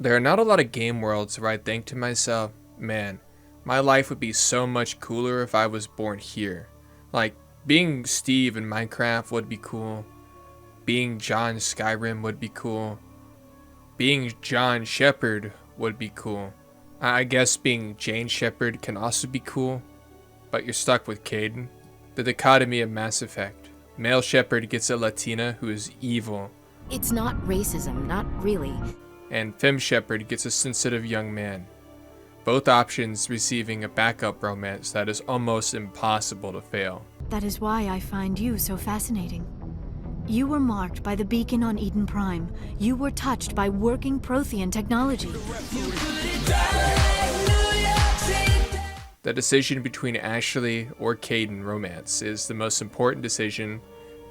There are not a lot of game worlds where I think to myself, man, my life would be so much cooler if I was born here. Like, being Steve in Minecraft would be cool. Being John Skyrim would be cool. Being John Shepard would be cool. I guess being Jane Shepard can also be cool, but you're stuck with Caden. The dichotomy of Mass Effect. Male Shepard gets a Latina who is evil, It's not racism, not really. and Femme Shepard gets a sensitive young man. Both options receiving a backup romance that is almost impossible to fail. That is why I find you so fascinating. You were marked by the beacon on Eden Prime. You were touched by working Prothean technology. The decision between Ashley or Caden romance is the most important decision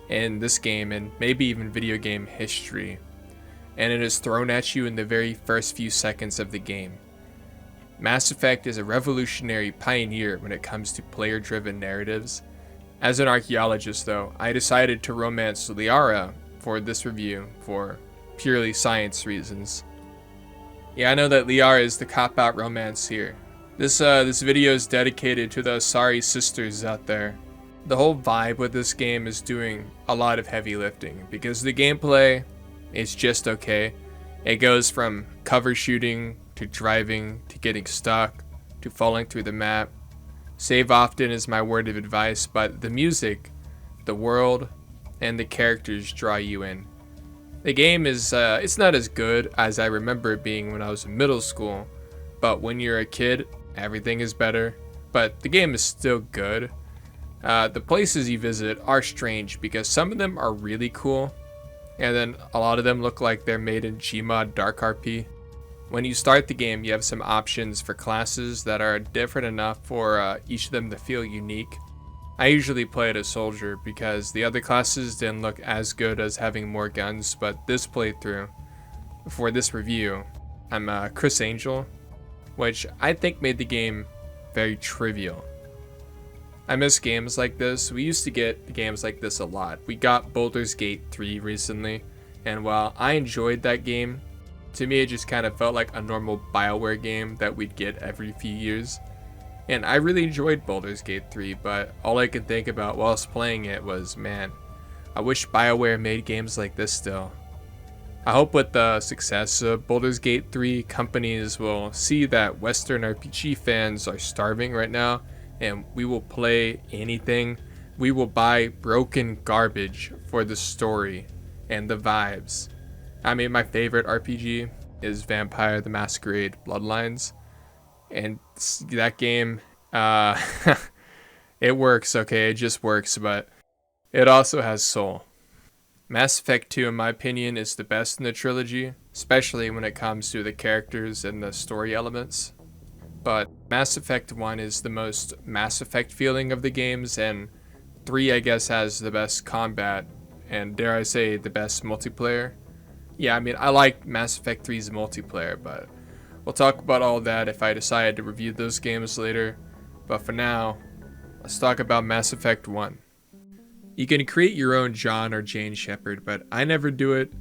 in this game and maybe even video game history. And it is thrown at you in the very first few seconds of the game. Mass Effect is a revolutionary pioneer when it comes to player-driven narratives. As an archaeologist though, I decided to romance Liara for this review for purely science reasons. Yeah, I know that Liara is the cop-out romance here. This video is dedicated to those sorry sisters out there. The whole vibe with this game is doing a lot of heavy lifting because the gameplay is just okay. It goes from cover shooting to driving to getting stuck to falling through the map. Save often is my word of advice, but the music, the world, and the characters draw you in. The game is it's not as good as I remember it being when I was in middle school, but when you're a kid, everything is better. But the game is still good. The places you visit are strange because some of them are really cool, and then a lot of them look like they're made in Gmod Dark RP. When you start the game, you have some options for classes that are different enough for each of them to feel unique. I usually play it as soldier because the other classes didn't look as good as having more guns, but this playthrough, for this review, I'm Chris Angel, which I think made the game very trivial. I miss games like this. We used to get games like this a lot. We got Baldur's Gate 3 recently, and while I enjoyed that game, to me it just kind of felt like a normal BioWare game that we'd get every few years. And I really enjoyed Baldur's Gate 3, but all I could think about whilst playing it was, man, I wish BioWare made games like this still. I hope with the success of Baldur's Gate 3, companies will see that Western RPG fans are starving right now, and we will play anything. We will buy broken garbage for the story and the vibes. I mean, my favorite RPG is Vampire the Masquerade Bloodlines, and that game, it works, okay, it just works, but it also has soul. Mass Effect 2, in my opinion, is the best in the trilogy, especially when it comes to the characters and the story elements. But Mass Effect 1 is the most Mass Effect feeling of the games, and 3, I guess, has the best combat, and dare I say, the best multiplayer. Yeah, I mean, I like Mass Effect 3's multiplayer, but we'll talk about all that if I decide to review those games later. But for now, let's talk about Mass Effect 1. You can create your own John or Jane Shepard, but I never do it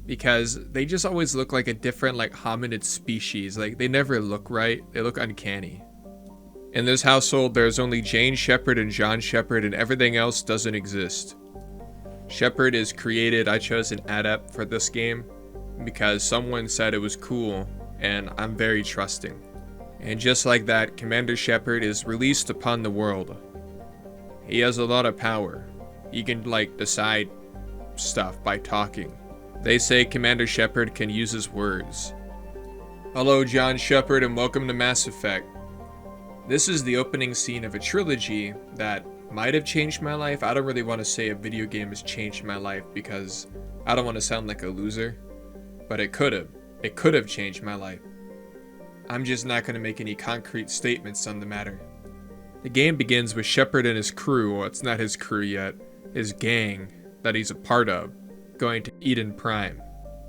because they just always look like a different hominid species. Like, they never look right. They look uncanny. In this household, there's only Jane Shepard and John Shepard, and everything else doesn't exist. Shepard is created. I chose an adept for this game because someone said it was cool, and I'm very trusting. And just like that, Commander Shepard is released upon the world. He has a lot of power. He can decide stuff by talking. They say Commander Shepard can use his words. Hello, John Shepard, and welcome to Mass Effect. This is the opening scene of a trilogy that might have changed my life. I don't really want to say a video game has changed my life because I don't want to sound like a loser, but it could have. It could have changed my life. I'm just not going to make any concrete statements on the matter. The game begins with Shepard and his crew, well, it's not his crew yet, his gang that he's a part of, going to Eden Prime.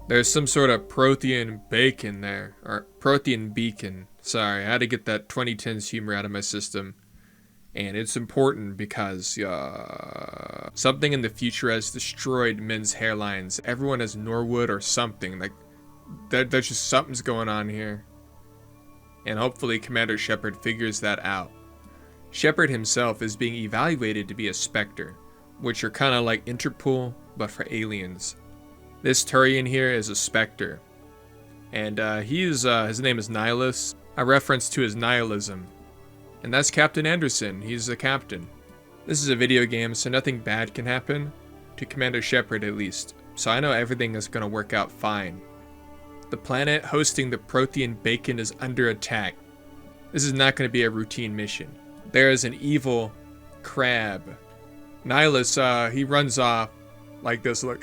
There's some sort of Prothean bacon there, or Prothean beacon. Sorry, I had to get that 2010s humor out of my system. And it's important because something in the future has destroyed men's hairlines. Everyone has Norwood or something. there's just something's going on here. And hopefully Commander Shepard figures that out. Shepard himself is being evaluated to be a Spectre, which are kind of like Interpol, but for aliens. This Turian here is a Spectre. And his name is Nihilus, a reference to his nihilism. And that's Captain Anderson, he's the captain. This is a video game, so nothing bad can happen, to Commander Shepard at least. So I know everything is going to work out fine. The planet hosting the Prothean bacon is under attack. This is not going to be a routine mission. There is an evil crab. Nihilus, he runs off like this, look.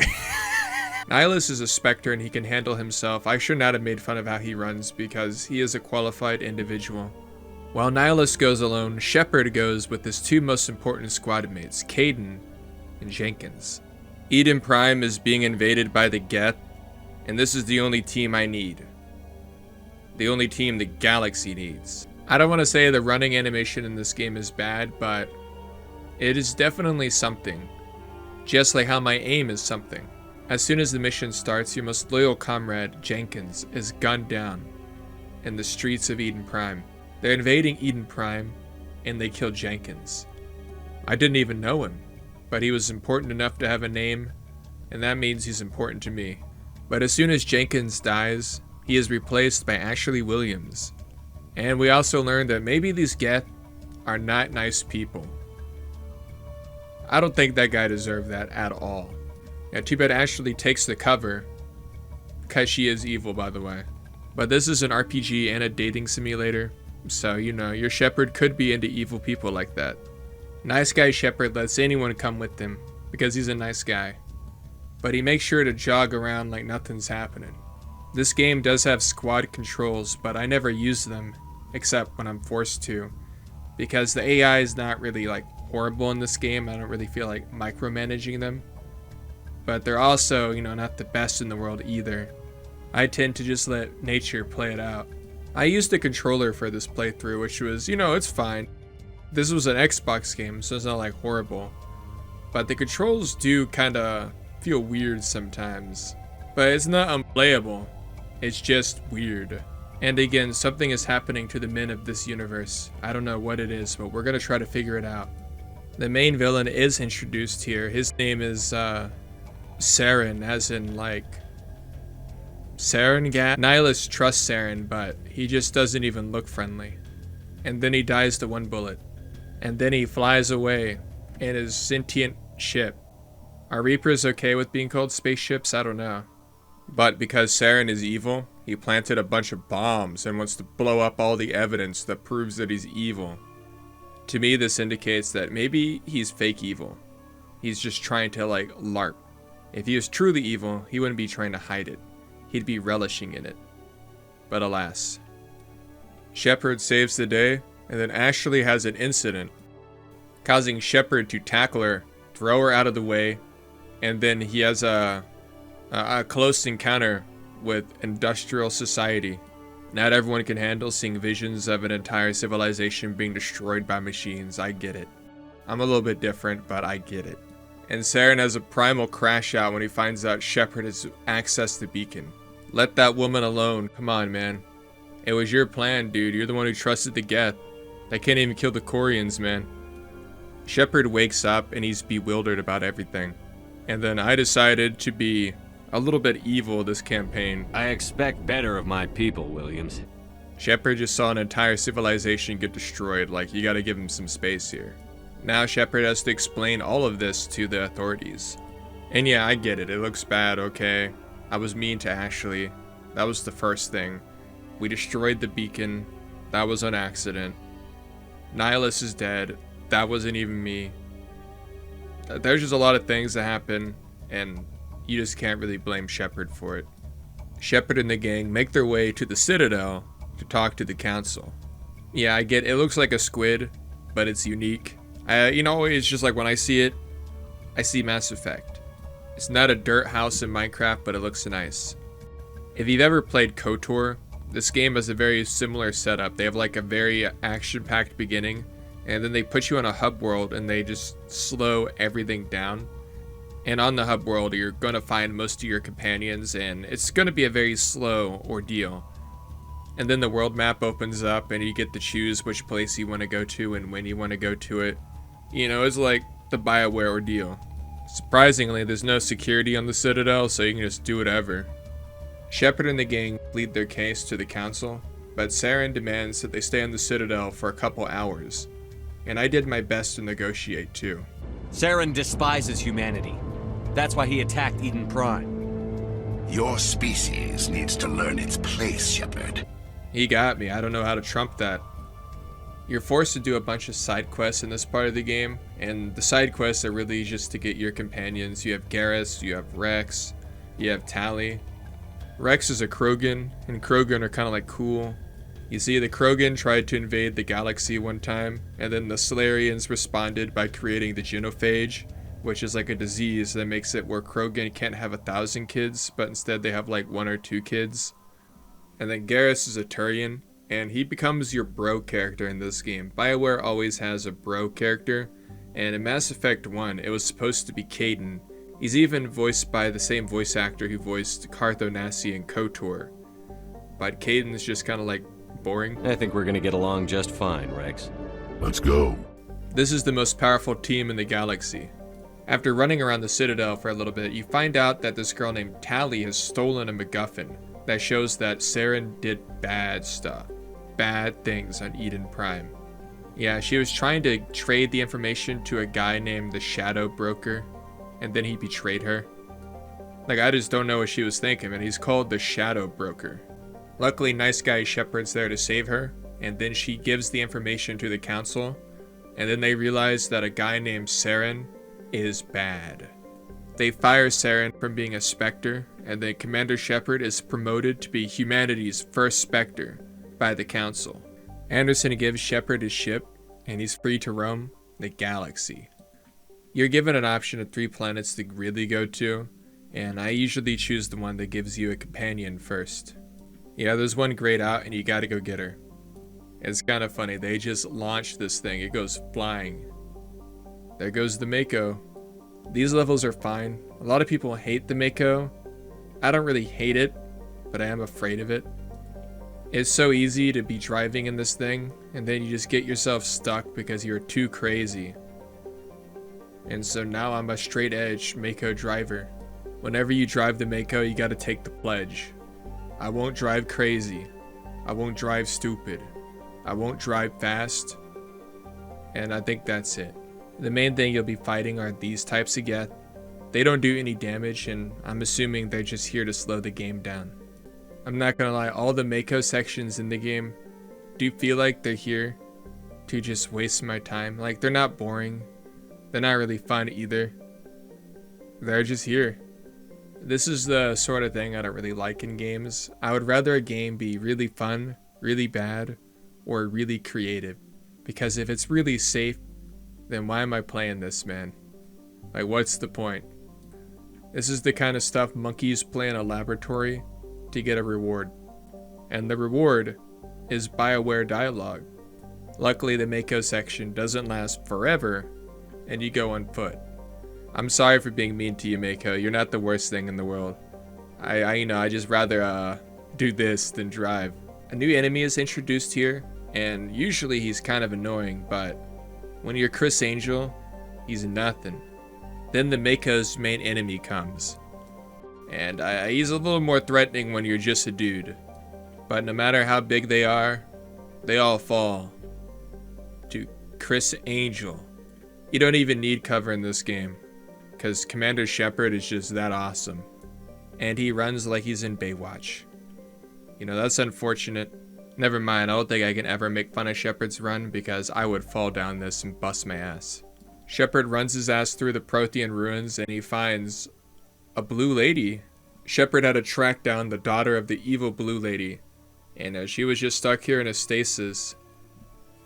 Nihilus is a Spectre and he can handle himself. I should not have made fun of how he runs because he is a qualified individual. While Nihilus goes alone, Shepard goes with his two most important squad mates, Kaidan and Jenkins. Eden Prime is being invaded by the Geth, and this is the only team I need. The only team the galaxy needs. I don't want to say the running animation in this game is bad, but it is definitely something. Just like how my aim is something. As soon as the mission starts, your most loyal comrade, Jenkins, is gunned down in the streets of Eden Prime. They're invading Eden Prime, and they kill Jenkins. I didn't even know him, but he was important enough to have a name, and that means he's important to me. But as soon as Jenkins dies, he is replaced by Ashley Williams. And we also learned that maybe these Geth are not nice people. I don't think that guy deserved that at all. Yeah, too bad Ashley takes the cover, because she is evil, by the way. But this is an RPG and a dating simulator, so you know, your Shepard could be into evil people like that. Nice guy Shepard lets anyone come with him, because he's a nice guy. But he makes sure to jog around like nothing's happening. This game does have squad controls, but I never use them, except when I'm forced to. Because the AI is not really like horrible in this game, I don't really feel like micromanaging them. But they're also, you know, not the best in the world either. I tend to just let nature play it out. I used a controller for this playthrough, which was, you know, it's fine. This was an Xbox game, so it's not like horrible. But the controls do kind of feel weird sometimes. But it's not unplayable, it's just weird. And again, something is happening to the men of this universe. I don't know what it is, but we're gonna try to figure it out. The main villain is introduced here. His name is Saren, as in like Saren Gat. Nihilus trusts Saren, but he just doesn't even look friendly. And then he dies to one bullet. And then he flies away in his sentient ship. Are Reapers okay with being called spaceships? I don't know. But because Saren is evil, he planted a bunch of bombs and wants to blow up all the evidence that proves that he's evil. To me, this indicates that maybe he's fake evil. He's just trying to like LARP. If he was truly evil, he wouldn't be trying to hide it. He'd be relishing in it. But alas. Shepard saves the day, and then Ashley has an incident, causing Shepard to tackle her, throw her out of the way, and then he has a close encounter with industrial society. Not everyone can handle seeing visions of an entire civilization being destroyed by machines. I get it. I'm a little bit different, but I get it. And Saren has a primal crash out when he finds out Shepard has accessed the beacon. Let that woman alone. Come on, man. It was your plan, dude. You're the one who trusted the Geth. They can't even kill the Corians, man. Shepard wakes up and he's bewildered about everything. And then I decided to be a little bit evil this campaign. I expect better of my people, Williams. Shepard just saw an entire civilization get destroyed. Like, you gotta give him some space here. Now Shepard has to explain all of this to the authorities. And yeah, I get it. It looks bad, okay? I was mean to Ashley. That was the first thing. We destroyed the beacon. That was an accident. Nihilus is dead. That wasn't even me. There's just a lot of things that happen, and you just can't really blame Shepard for it. Shepard and the gang make their way to the Citadel to talk to the council. Yeah, I get it looks like a squid, but it's unique. You know, it's just like when I see it, I see Mass Effect. It's not a dirt house in Minecraft, but it looks nice. If you've ever played KOTOR, this game has a very similar setup. They have like a very action-packed beginning, and then they put you on a hub world and they just slow everything down. And on the hub world, you're going to find most of your companions, and it's going to be a very slow ordeal. And then the world map opens up, and you get to choose which place you want to go to and when you want to go to it. You know, it's like the BioWare ordeal. Surprisingly, there's no security on the Citadel, so you can just do whatever. Shepard and the gang plead their case to the council, but Saren demands that they stay on the Citadel for a couple hours. And I did my best to negotiate too. Saren despises humanity. That's why he attacked Eden Prime. Your species needs to learn its place, Shepard. He got me. I don't know how to trump that. You're forced to do a bunch of side quests in this part of the game, and the side quests are really just to get your companions. You have Garrus, you have Rex, you have Tali. Rex is a Krogan, and Krogan are kind of like cool. You see, the Krogan tried to invade the galaxy one time, and then the Solarians responded by creating the genophage, which is like a disease that makes it where Krogan can't have 1,000 kids, but instead they have like 1 or 2 kids. And then Garrus is a Turian, and he becomes your bro character in this game. BioWare always has a bro character, and in Mass Effect 1, it was supposed to be Kaidan. He's even voiced by the same voice actor who voiced Carthonasi and KOTOR. But Kaidan's just kind of like boring. I think we're gonna get along just fine, Rex. Let's go. This is the most powerful team in the galaxy. After running around the Citadel for a little bit, you find out that this girl named Tali has stolen a MacGuffin that shows that Saren did bad stuff. Bad things on Eden Prime. Yeah, she was trying to trade the information to a guy named the Shadow Broker, and then he betrayed her. Like, I just don't know what she was thinking, and he's called the Shadow Broker. Luckily, nice guy Shepard's there to save her, and then she gives the information to the council, and then they realize that a guy named Saren is bad. They fire Saren from being a Spectre, and then Commander Shepard is promoted to be humanity's first Spectre by the council. Anderson gives Shepard his ship, and he's free to roam the galaxy. You're given an option of 3 planets to really go to, and I usually choose the one that gives you a companion first. Yeah, there's one grayed out, and you gotta go get her. It's kind of funny, they just launched this thing, it goes flying. There goes the Mako. These levels are fine. A lot of people hate the Mako. I don't really hate it, but I am afraid of it. It's so easy to be driving in this thing, and then you just get yourself stuck because you're too crazy. And so now I'm a straight edge Mako driver. Whenever you drive the Mako, you gotta take the pledge. I won't drive crazy. I won't drive stupid. I won't drive fast. And I think that's it. The main thing you'll be fighting are these types of Geth. They don't do any damage, and I'm assuming they're just here to slow the game down. I'm not gonna lie, all the Mako sections in the game do feel like they're here to just waste my time. Like, they're not boring. They're not really fun either. They're just here. This is the sort of thing I don't really like in games. I would rather a game be really fun, really bad, or really creative. Because if it's really safe, then why am I playing this, man? Like, what's the point? This is the kind of stuff monkeys play in a laboratory to get a reward. And the reward is BioWare dialogue. Luckily, the Mako section doesn't last forever, and you go on foot. I'm sorry for being mean to you, Mako. You're not the worst thing in the world. I just rather do this than drive. A new enemy is introduced here, and usually he's kind of annoying, but when you're Chris Angel, he's nothing. Then the Mako's main enemy comes. And he's a little more threatening when you're just a dude. But no matter how big they are, they all fall to Chris Angel. You don't even need cover in this game, because Commander Shepard is just that awesome. And he runs like he's in Baywatch. You know, that's unfortunate. Never mind, I don't think I can ever make fun of Shepard's run, because I would fall down this and bust my ass. Shepard runs his ass through the Prothean ruins, and he finds a blue lady. Shepard had to track down the daughter of the evil blue lady, and she was just stuck here in a stasis.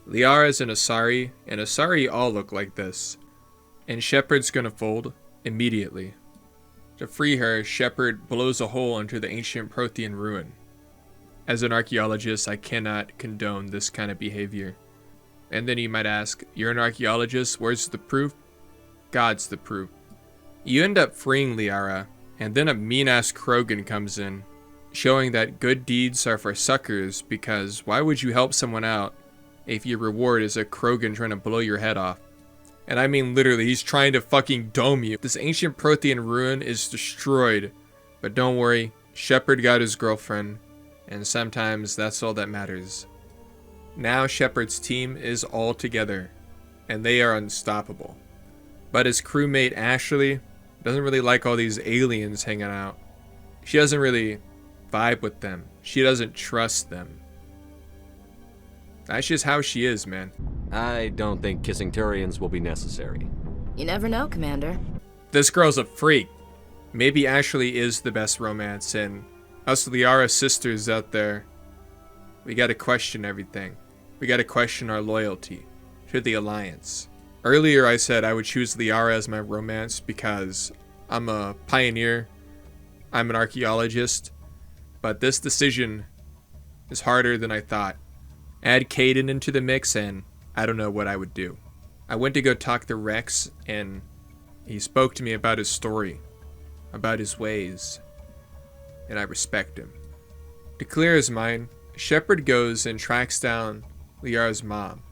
Liara's an Asari, and Asari all look like this. And Shepard's gonna fold immediately. To free her, Shepard blows a hole into the ancient Prothean ruin. As an archaeologist, I cannot condone this kind of behavior. And then you might ask, you're an archaeologist, where's the proof? God's the proof. You end up freeing Liara, and then a mean-ass Krogan comes in, showing that good deeds are for suckers, because why would you help someone out if your reward is a Krogan trying to blow your head off? And I mean literally, he's trying to fucking dome you. This ancient Prothean ruin is destroyed, but don't worry, Shepard got his girlfriend, and sometimes that's all that matters. Now Shepard's team is all together, and they are unstoppable. But his crewmate Ashley doesn't really like all these aliens hanging out. She doesn't really vibe with them. She doesn't trust them. That's just how she is, man. I don't think kissing Turians will be necessary. You never know, Commander. This girl's a freak. Maybe Ashley is the best romance, and us Liara sisters out there, we gotta question everything. We gotta question our loyalty to the Alliance. Earlier I said I would choose Liara as my romance because I'm a pioneer, I'm an archaeologist, but this decision is harder than I thought. Add Kaidan into the mix and I don't know what I would do. I went to go talk to Rex and he spoke to me about his story, about his ways, and I respect him. To clear his mind, Shepard goes and tracks down Liara's mom.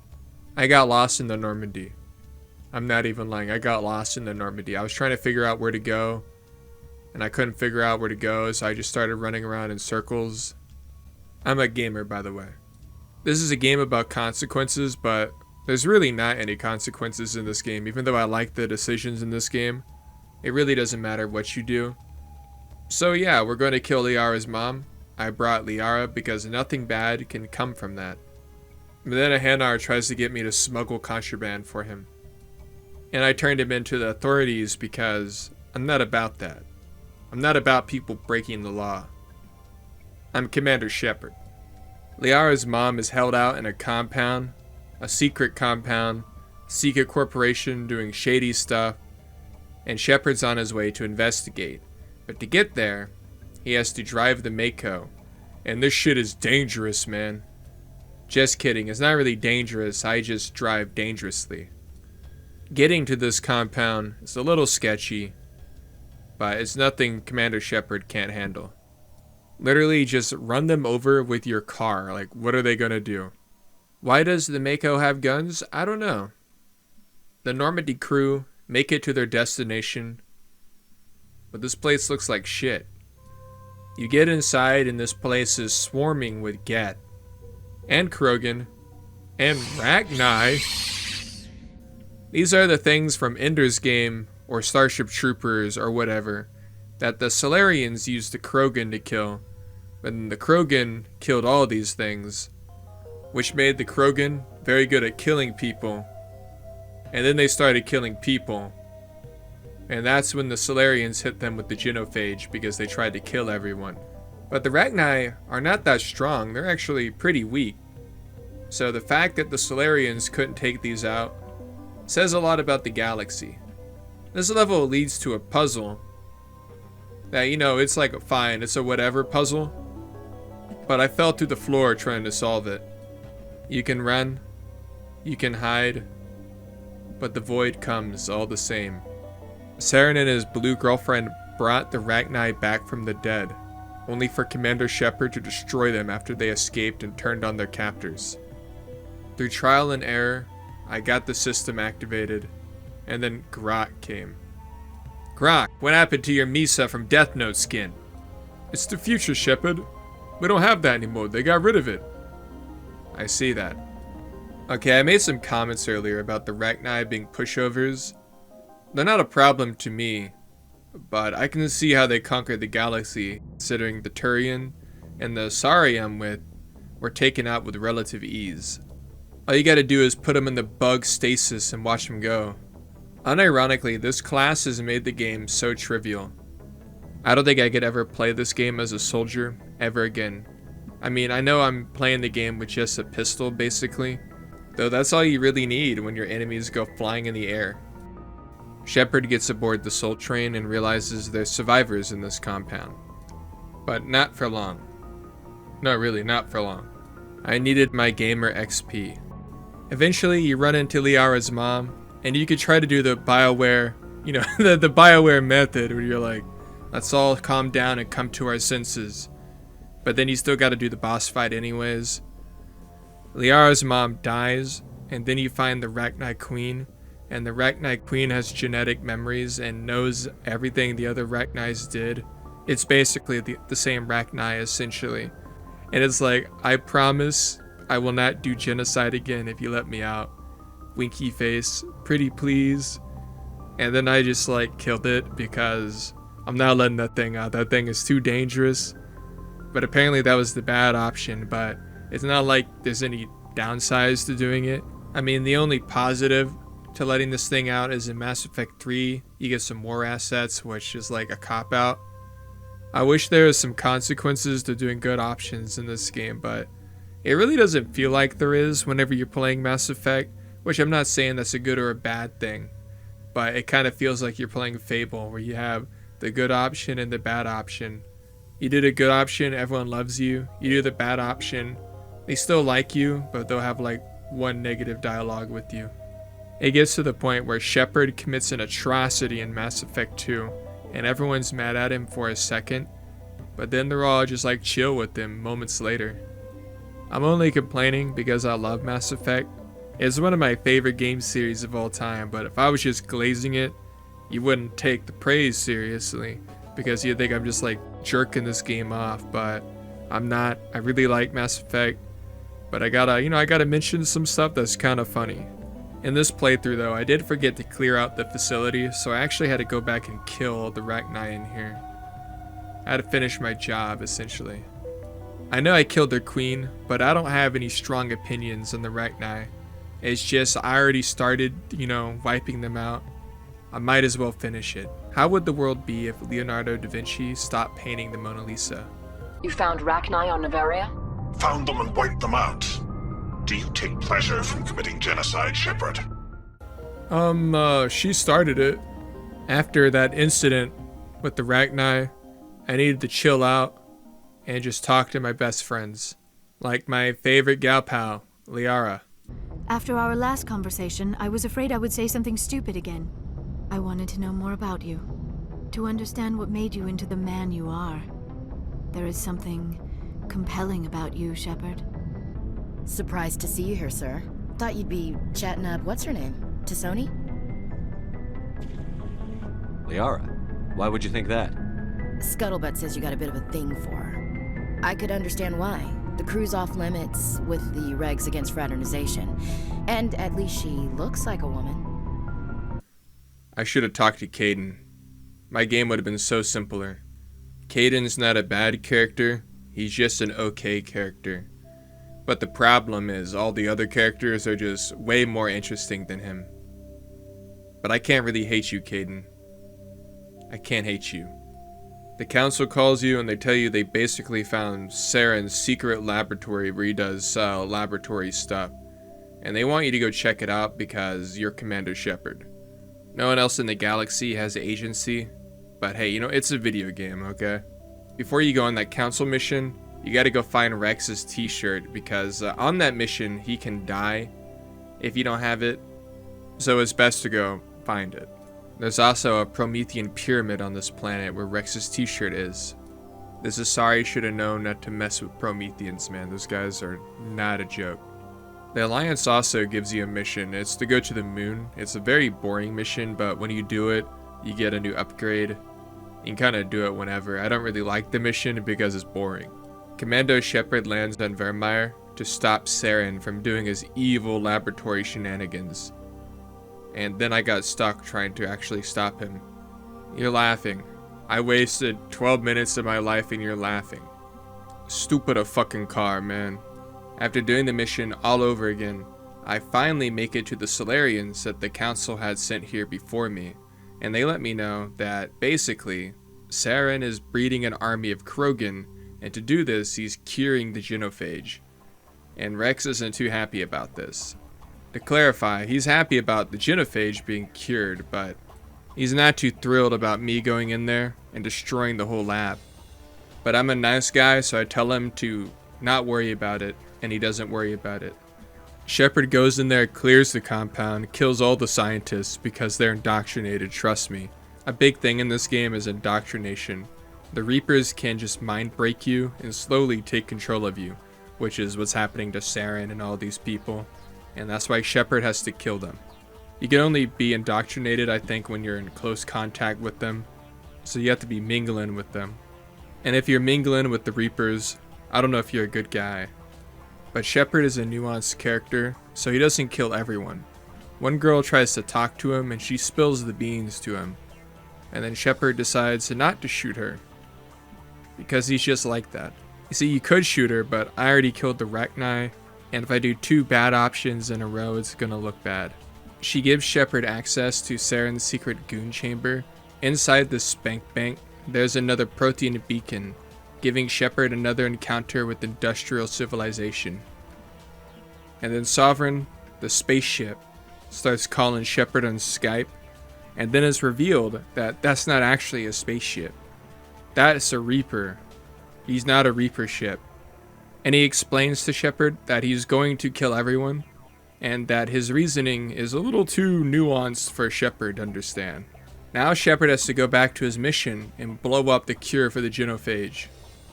I got lost in the Normandy. I'm not even lying, I got lost in the Normandy. I was trying to figure out where to go, and I couldn't figure out where to go, so I just started running around in circles. I'm a gamer, by the way. This is a game about consequences, but there's really not any consequences in this game. Even though I like the decisions in this game, it really doesn't matter what you do. So yeah, we're going to kill Liara's mom. I brought Liara because nothing bad can come from that. But then a Hanar tries to get me to smuggle contraband for him. And I turned him into the authorities because I'm not about that. I'm not about people breaking the law. I'm Commander Shepard. Liara's mom is held out in a compound, a secret compound, secret corporation doing shady stuff, and Shepard's on his way to investigate. But to get there, he has to drive the Mako. And this shit is dangerous, man. Just kidding, it's not really dangerous, I just drive dangerously. Getting to this compound is a little sketchy, but it's nothing Commander Shepard can't handle. Literally just run them over with your car, like what are they gonna do? Why does the Mako have guns? I don't know. The Normandy crew make it to their destination, but this place looks like shit. You get inside and this place is swarming with Geth, and Krogan, and Rachni. These are the things from Ender's Game, or Starship Troopers, or whatever, that the Salarians used the Krogan to kill, but the Krogan killed all these things, which made the Krogan very good at killing people, and then they started killing people, and that's when the Salarians hit them with the genophage because they tried to kill everyone. But the Rachni are not that strong, they're actually pretty weak, so the fact that the Salarians couldn't take these out says a lot about the galaxy. This level leads to a puzzle that, you know, it's like fine, it's a whatever puzzle, but I fell through the floor trying to solve it. You can run, you can hide, but the void comes all the same. Saren and his blue girlfriend brought the Rachni back from the dead, only for Commander Shepard to destroy them after they escaped and turned on their captors. Through trial and error, I got the system activated, and then Grok came. Grok, what happened to your Misa from Death Note skin? It's the future, Shepard. We don't have that anymore, they got rid of it. I see that. Okay, I made some comments earlier about the Rachni being pushovers. They're not a problem to me, but I can see how they conquered the galaxy, considering the Turian and the Asari I'm with were taken out with relative ease. All you gotta do is put them in the bug stasis and watch them go. Unironically, this class has made the game so trivial. I don't think I could ever play this game as a soldier ever again. I mean, I know I'm playing the game with just a pistol basically, though that's all you really need when your enemies go flying in the air. Shepard gets aboard the Soul Train and realizes there's survivors in this compound. But not for long. No, really, not for long. I needed my gamer XP. Eventually, you run into Liara's mom, and you could try to do the BioWare you know, the BioWare method where you're like, let's all calm down and come to our senses. But then you still got to do the boss fight anyways. Liara's mom dies, and then you find the Rachni Queen, and the Rachni Queen has genetic memories and knows everything the other Rachnis did. It's basically the same Rachni, essentially. And it's like, I promise I will not do genocide again if you let me out. Winky face, pretty please. And then I just like killed it because I'm not letting that thing out. That thing is too dangerous. But apparently that was the bad option, but it's not like there's any downsides to doing it. I mean, the only positive to letting this thing out is in Mass Effect 3, you get some war assets, which is like a cop-out. I wish there was some consequences to doing good options in this game, but it really doesn't feel like there is whenever you're playing Mass Effect, which I'm not saying that's a good or a bad thing, but it kind of feels like you're playing Fable, where you have the good option and the bad option. You do the good option, everyone loves you. You do the bad option, they still like you, but they'll have like one negative dialogue with you. It gets to the point where Shepard commits an atrocity in Mass Effect 2, and everyone's mad at him for a second, but then they're all just like chill with him moments later. I'm only complaining because I love Mass Effect. It's one of my favorite game series of all time, but if I was just glazing it, you wouldn't take the praise seriously, because you'd think I'm just like jerking this game off, but I'm not. I really like Mass Effect, but I gotta mention some stuff that's kind of funny. In this playthrough though, I did forget to clear out the facility, so I actually had to go back and kill the Rachni in here. I had to finish my job, essentially. I know I killed their queen, but I don't have any strong opinions on the Rachni. It's just I already started, wiping them out. I might as well finish it. How would the world be if Leonardo da Vinci stopped painting the Mona Lisa? You found Rachni on Noveria? Found them and wiped them out. Do you take pleasure from committing genocide, Shepard? She started it. After that incident with the Rachni, I needed to chill out and just talk to my best friends. Like my favorite gal pal, Liara. After our last conversation, I was afraid I would say something stupid again. I wanted to know more about you, to understand what made you into the man you are. There is something compelling about you, Shepard. Surprised to see you here, sir. Thought you'd be chatting up what's-her-name? T'Soni? Liara, why would you think that? Scuttlebutt says you got a bit of a thing for her. I could understand why. The crew's off limits with the regs against fraternization. And at least she looks like a woman. I should have talked to Kaidan. My game would have been so simpler. Kaidan's not a bad character, he's just an okay character. But the problem is all the other characters are just way more interesting than him. But I can't really hate you, Kaidan. I can't hate you. The council calls you and they tell you they basically found Saren's secret laboratory where he does laboratory stuff. And they want you to go check it out because you're Commander Shepard. No one else in the galaxy has agency, but hey, it's a video game, okay? Before you go on that council mission, you gotta go find Rex's t-shirt because on that mission, he can die if you don't have it. So it's best to go find it. There's also a Promethean pyramid on this planet where Rex's t-shirt is. This Asari should have known not to mess with Prometheans, man. Those guys are not a joke. The Alliance also gives you a mission. It's to go to the moon. It's a very boring mission, but when you do it, you get a new upgrade. You can kind of do it whenever. I don't really like the mission because it's boring. Commando Shepard lands on Virmire to stop Saren from doing his evil laboratory shenanigans. And then I got stuck trying to actually stop him. You're laughing. I wasted 12 minutes of my life and you're laughing. Stupid a fucking car, man. After doing the mission all over again, I finally make it to the Solarians that the council had sent here before me, and they let me know that basically, Saren is breeding an army of Krogan, and to do this, he's curing the genophage. And Rex isn't too happy about this. To clarify, he's happy about the genophage being cured, but he's not too thrilled about me going in there and destroying the whole lab. But I'm a nice guy, so I tell him to not worry about it, and he doesn't worry about it. Shepard goes in there, clears the compound, kills all the scientists because they're indoctrinated, trust me. A big thing in this game is indoctrination. The Reapers can just mind break you and slowly take control of you, which is what's happening to Saren and all these people, and that's why Shepard has to kill them. You can only be indoctrinated, I think, when you're in close contact with them, so you have to be mingling with them. And if you're mingling with the Reapers, I don't know if you're a good guy. But Shepard is a nuanced character, so he doesn't kill everyone. One girl tries to talk to him and she spills the beans to him. And then Shepard decides not to shoot her, because he's just like that. You see, you could shoot her, but I already killed the Rachni, and if I do 2 bad options in a row, it's gonna look bad. She gives Shepard access to Saren's secret goon chamber. Inside the Spank Bank, there's another protein beacon, giving Shepard another encounter with industrial civilization. And then Sovereign, the spaceship, starts calling Shepard on Skype, and then it's revealed that that's not actually a spaceship. That's a Reaper. He's not a Reaper ship. And he explains to Shepard that he's going to kill everyone, and that his reasoning is a little too nuanced for Shepard to understand. Now Shepard has to go back to his mission and blow up the cure for the genophage.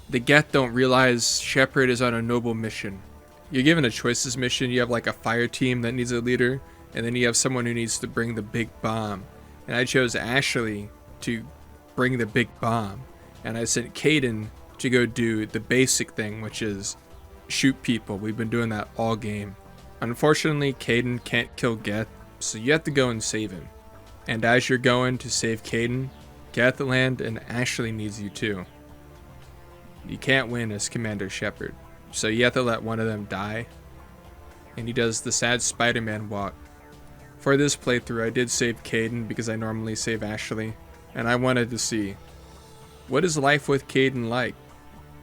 The Geth don't realize Shepard is on a noble mission. You're given a choices mission. You have like a fire team that needs a leader, and then you have someone who needs to bring the big bomb. And I chose Ashley to bring the big bomb, and I sent Kaidan to go do the basic thing, which is shoot people. We've been doing that all game. Unfortunately, Kaidan can't kill Geth, so you have to go and save him. And as you're going to save Kaidan, Gethland and Ashley needs you too. You can't win as Commander Shepard, so you have to let one of them die. And he does the sad Spider-Man walk. For this playthrough, I did save Kaidan because I normally save Ashley, and I wanted to see, what is life with Kaidan like?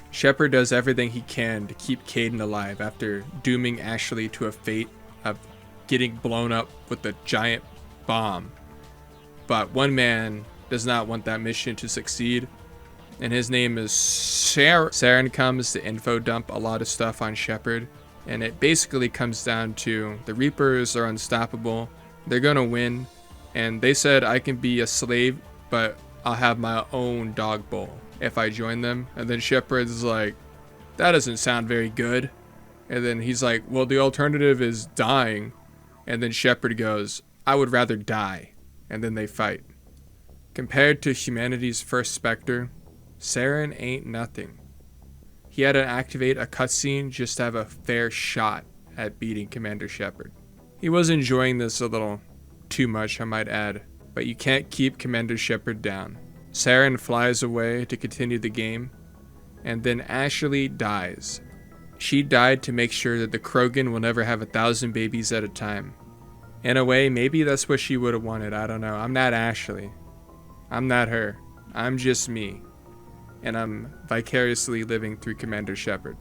Shepard does everything he can to keep Kaidan alive after dooming Ashley to a fate of getting blown up with a giant bomb. But one man does not want that mission to succeed, and his name is Saren. Saren comes to info dump a lot of stuff on Shepard, and it basically comes down to the Reapers are unstoppable, they're gonna win, and they said I can be a slave, but I'll have my own dog bowl if I join them. And then Shepard's like, that doesn't sound very good. And then he's like, well, the alternative is dying. And then Shepard goes, I would rather die. And then they fight. Compared to humanity's first Spectre, Saren ain't nothing. He had to activate a cutscene just to have a fair shot at beating Commander Shepard. He was enjoying this a little too much, I might add, but you can't keep Commander Shepard down. Saren flies away to continue the game, and then Ashley dies. She died to make sure that the Krogan will never have 1,000 babies at a time. In a way, maybe that's what she would have wanted, I don't know. I'm not Ashley. I'm not her. I'm just me. And I'm vicariously living through Commander Shepard.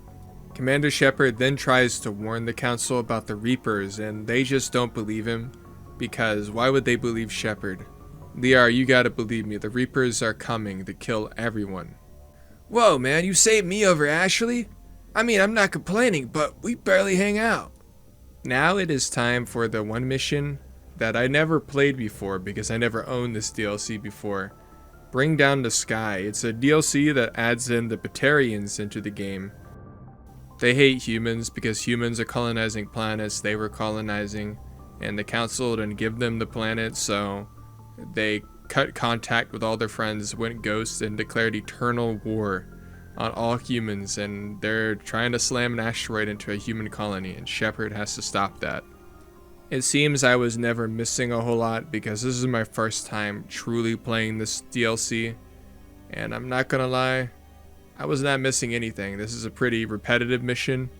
Commander Shepard then tries to warn the Council about the Reapers, and they just don't believe him, because why would they believe Shepard? Liara, you gotta believe me, the Reapers are coming to kill everyone. Whoa, man, you saved me over Ashley? I mean, I'm not complaining, but we barely hang out. Now it is time for the one mission that I never played before because I never owned this DLC before. Bring Down the Sky. It's a DLC that adds in the Batarians into the game. They hate humans because humans are colonizing planets they were colonizing, and the Council didn't give them the planet, so they cut contact with all their friends, went ghost, and declared eternal war on all humans, and they're trying to slam an asteroid into a human colony, and Shepard has to stop that. It seems I was never missing a whole lot because this is my first time truly playing this DLC, and I'm not gonna lie, I was not missing anything. This is a pretty repetitive mission.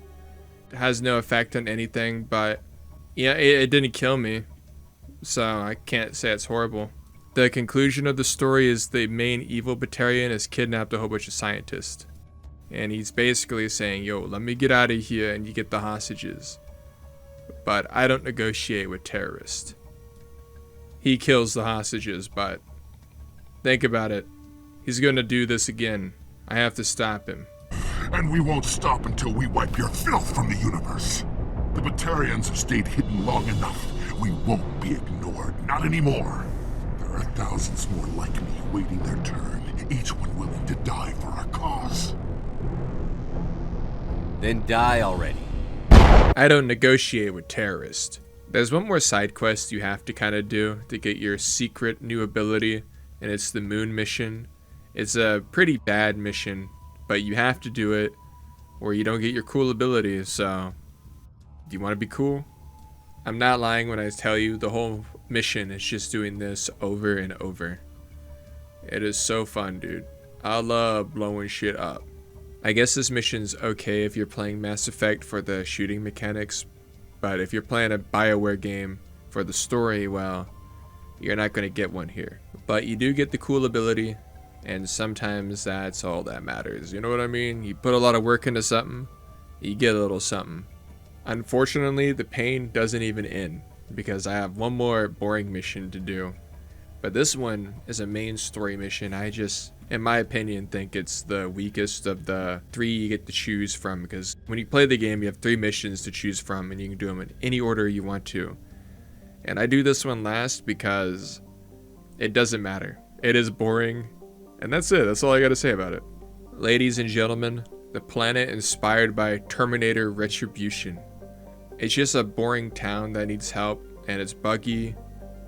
It has no effect on anything, but yeah, it didn't kill me, so I can't say it's horrible. The conclusion of the story is the main evil Batarian has kidnapped a whole bunch of scientists. And he's basically saying, yo, let me get out of here and you get the hostages. But I don't negotiate with terrorists. He kills the hostages, but think about it. He's gonna do this again. I have to stop him. And we won't stop until we wipe your filth from the universe. The Batarians have stayed hidden long enough. We won't be ignored, not anymore. There are thousands more like me waiting their turn, each one willing to die for our cause. Then die already. I don't negotiate with terrorists. There's one more side quest you have to kind of do to get your secret new ability, and it's the moon mission. It's a pretty bad mission, but you have to do it or you don't get your cool ability. So, do you want to be cool? I'm not lying when I tell you the whole mission is just doing this over and over. It is so fun, dude. I love blowing shit up. I guess this mission's okay if you're playing Mass Effect for the shooting mechanics, but if you're playing a BioWare game for the story, well, you're not going to get one here. But you do get the cool ability, and sometimes that's all that matters. You know what I mean? You put a lot of work into something, you get a little something. Unfortunately, the pain doesn't even end, because I have one more boring mission to do. But this one is a main story mission. I just, in my opinion, think it's the weakest of the 3 you get to choose from, because when you play the game, you have 3 missions to choose from, and you can do them in any order you want to. And I do this one last because it doesn't matter. It is boring, and that's it. That's all I gotta say about it. Ladies and gentlemen, the planet inspired by Terminator Retribution. It's just a boring town that needs help, and it's buggy.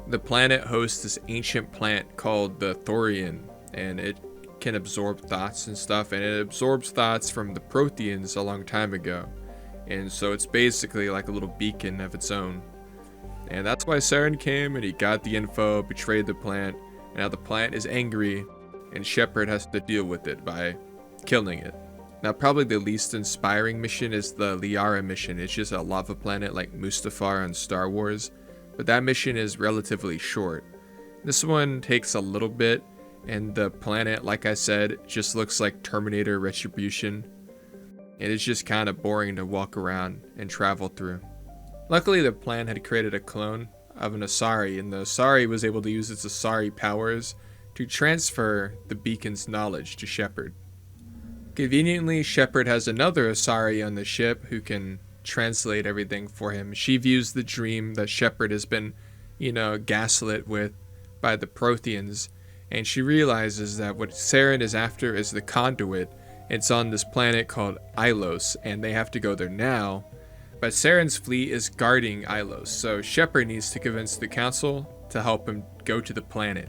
The planet hosts this ancient plant called the Thorian, and it can absorb thoughts and stuff, and it absorbs thoughts from the Protheans a long time ago. And so it's basically like a little beacon of its own. And that's why Saren came and he got the info, betrayed the plant, and now the plant is angry, and Shepard has to deal with it by killing it. Now, probably the least inspiring mission is the Liara mission. It's just a lava planet like Mustafar on Star Wars, but that mission is relatively short. This one takes a little bit, and the planet, like I said, just looks like Terminator Retribution. And it's just kind of boring to walk around and travel through. Luckily, the plant had created a clone of an Asari, and the Asari was able to use its Asari powers to transfer the beacon's knowledge to Shepard. Conveniently, Shepard has another Asari on the ship who can translate everything for him. She views the dream that Shepard has been, gaslit with by the Protheans, and she realizes that what Saren is after is the conduit. It's on this planet called Ilos, and they have to go there now. But Saren's fleet is guarding Ilos, so Shepard needs to convince the Council to help him go to the planet.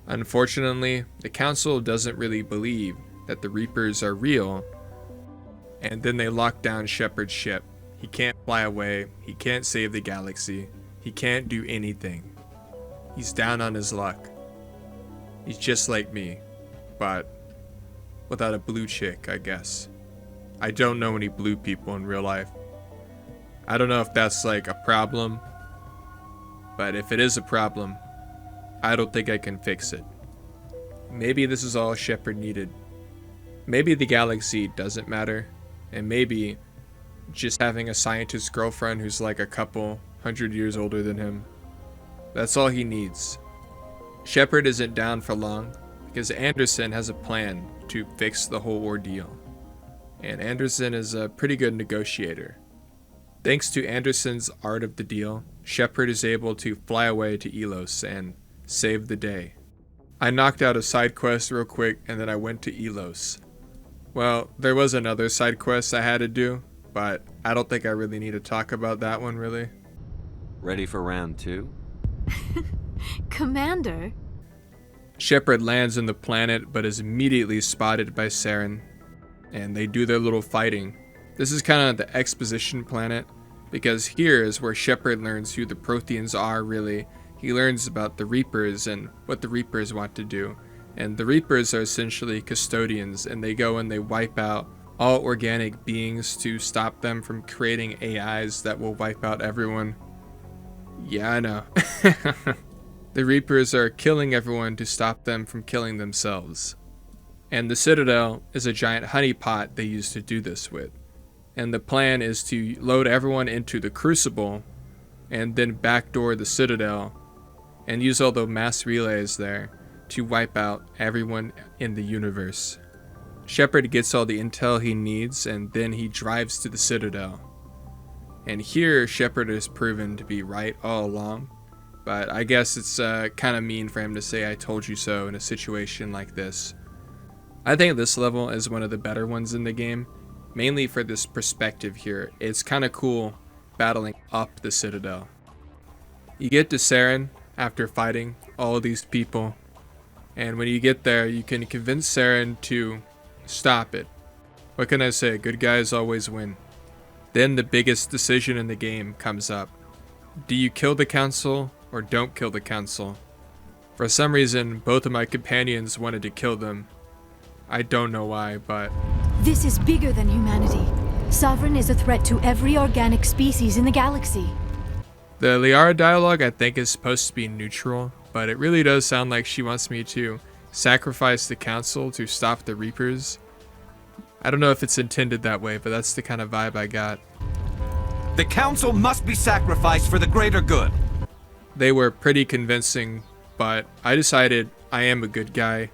Unfortunately, the Council doesn't really believe that the Reapers are real, and then they lock down Shepard's ship. He can't fly away, he can't save the galaxy, he can't do anything. He's down on his luck. He's just like me, but without a blue chick, I guess. I don't know any blue people in real life. I don't know if that's like a problem, but if it is a problem, I don't think I can fix it. Maybe this is all Shepard needed. Maybe the galaxy doesn't matter, and maybe just having a scientist girlfriend who's like a couple 100 years older than him, that's all he needs. Shepard isn't down for long, because Anderson has a plan to fix the whole ordeal. And Anderson is a pretty good negotiator. Thanks to Anderson's art of the deal, Shepard is able to fly away to Ilos and save the day. I knocked out a side quest real quick, and then I went to Ilos. Well, there was another side quest I had to do, but I don't think I really need to talk about that one, really. Ready for round 2? Commander? Shepard lands on the planet, but is immediately spotted by Saren, and they do their little fighting. This is kind of the exposition planet, because here is where Shepard learns who the Protheans are, really. He learns about the Reapers and what the Reapers want to do. And the Reapers are essentially custodians, and they go and they wipe out all organic beings to stop them from creating AIs that will wipe out everyone. Yeah, I know. The Reapers are killing everyone to stop them from killing themselves. And the Citadel is a giant honeypot they use to do this with. And the plan is to load everyone into the Crucible and then backdoor the Citadel and use all the mass relays there to wipe out everyone in the universe. Shepard gets all the intel he needs, and then he drives to the Citadel. And here, Shepard is proven to be right all along. But I guess it's kind of mean for him to say I told you so in a situation like this. I think this level is one of the better ones in the game, mainly for this perspective here. It's kind of cool battling up the Citadel. You get to Saren after fighting all these people, and when you get there, you can convince Saren to stop it. What can I say? Good guys always win. Then the biggest decision in the game comes up. Do you kill the council or don't kill the council? For some reason, both of my companions wanted to kill them. I don't know why, but... This is bigger than humanity. Sovereign is a threat to every organic species in the galaxy. The Liara dialogue I think is supposed to be neutral, but it really does sound like she wants me to sacrifice the council to stop the Reapers. I don't know if it's intended that way, but that's the kind of vibe I got. The council must be sacrificed for the greater good. They were pretty convincing, but I decided I am a good guy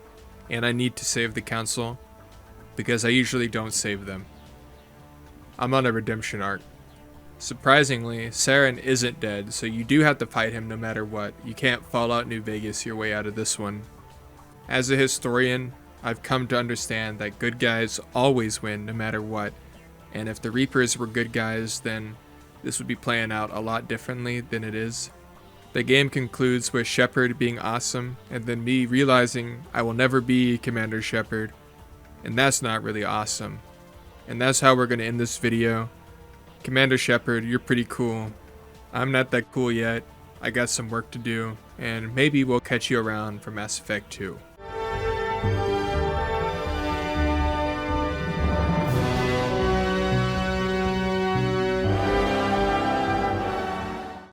and I need to save the council because I usually don't save them. I'm on a redemption arc. Surprisingly, Saren isn't dead, so you do have to fight him no matter what. You can't Fallout New Vegas your way out of this one. As a historian, I've come to understand that good guys always win no matter what, and if the Reapers were good guys, then this would be playing out a lot differently than it is. The game concludes with Shepard being awesome, and then me realizing I will never be Commander Shepard, and that's not really awesome. And that's how we're going to end this video. Commander Shepard, you're pretty cool. I'm not that cool yet. I got some work to do, and maybe we'll catch you around for Mass Effect 2.